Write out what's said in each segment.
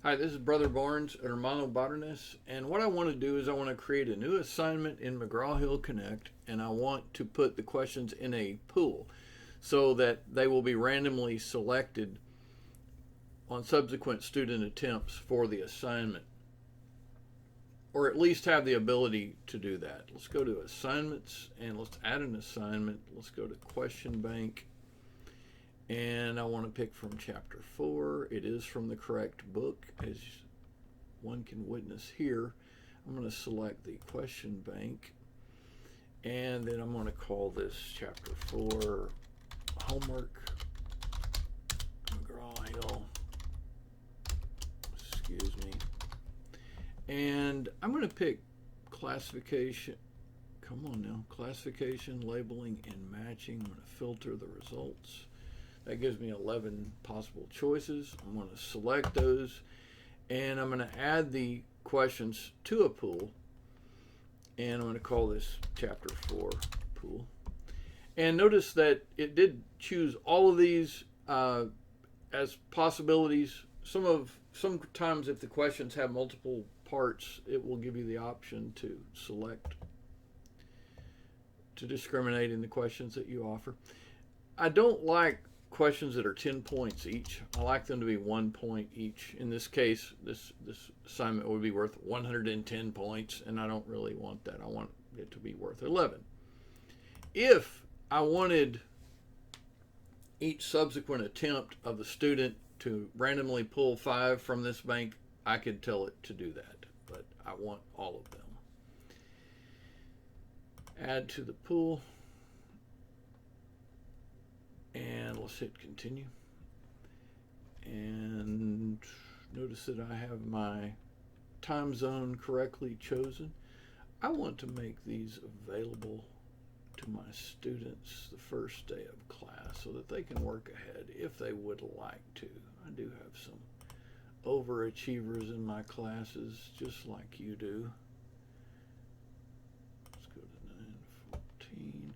Hi, this is Brother Barnes at Hermano Botanist, and what I want to do is I want to create a new assignment in McGraw-Hill Connect, and I want to put the questions in a pool so that they will be randomly selected on subsequent student attempts for the assignment, or at least have the ability to do that. Let's go to assignments and let's add an assignment. Let's go to question bank. And I want to pick from chapter 4. It is from the correct book, as one can witness here. I'm going to select the question bank, and then I'm going to call this chapter 4 homework McGraw-Hill. Excuse me. And I'm going to pick classification. Come on now. Classification, labeling, and matching. I'm going to filter the results. That gives me 11 possible choices. I'm going to select those, and I'm going to add the questions to a pool, and I'm going to call this chapter 4 pool. And notice that it did choose all of these as possibilities. Sometimes if the questions have multiple parts, it will give you the option to select, to discriminate in the questions that you offer. I don't like questions that are 10 points each. I like them to be 1 point each. In this case, this assignment would be worth 110 points, and I don't really want that. I want it to be worth 11. If I wanted each subsequent attempt of the student to randomly pull 5 from this bank, I could tell it to do that, but I want all of them. Add to the pool. And let's hit continue. And notice that I have my time zone correctly chosen. I want to make these available to my students the first day of class so that they can work ahead if they would like to. I do have some overachievers in my classes, just like you do. Let's go to 9:14.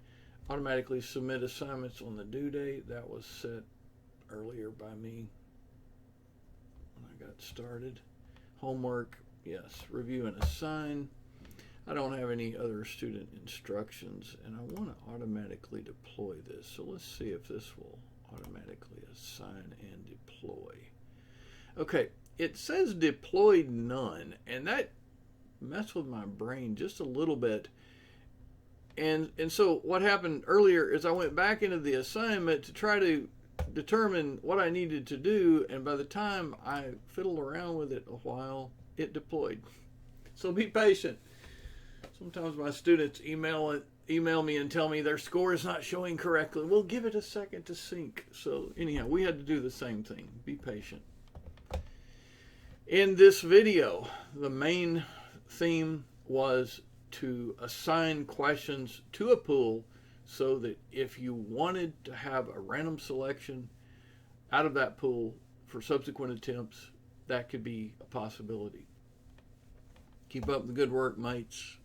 Automatically submit assignments on the due date. That was set earlier by me when I got started. Homework, yes. Review and assign. I don't have any other student instructions, and I want to automatically deploy this. So let's see if this will automatically assign and deploy. Okay, it says deployed none, and that messed with my brain just a little bit. And so what happened earlier is I went back into the assignment to try to determine what I needed to do, and by the time I fiddled around with it a while, it deployed. So be patient. Sometimes my students email me and tell me their score is not showing correctly. Well, give it a second to sync. So anyhow, we had to do the same thing. Be patient. In this video, the main theme was to assign questions to a pool so that if you wanted to have a random selection out of that pool for subsequent attempts, that could be a possibility. Keep up the good work, mates.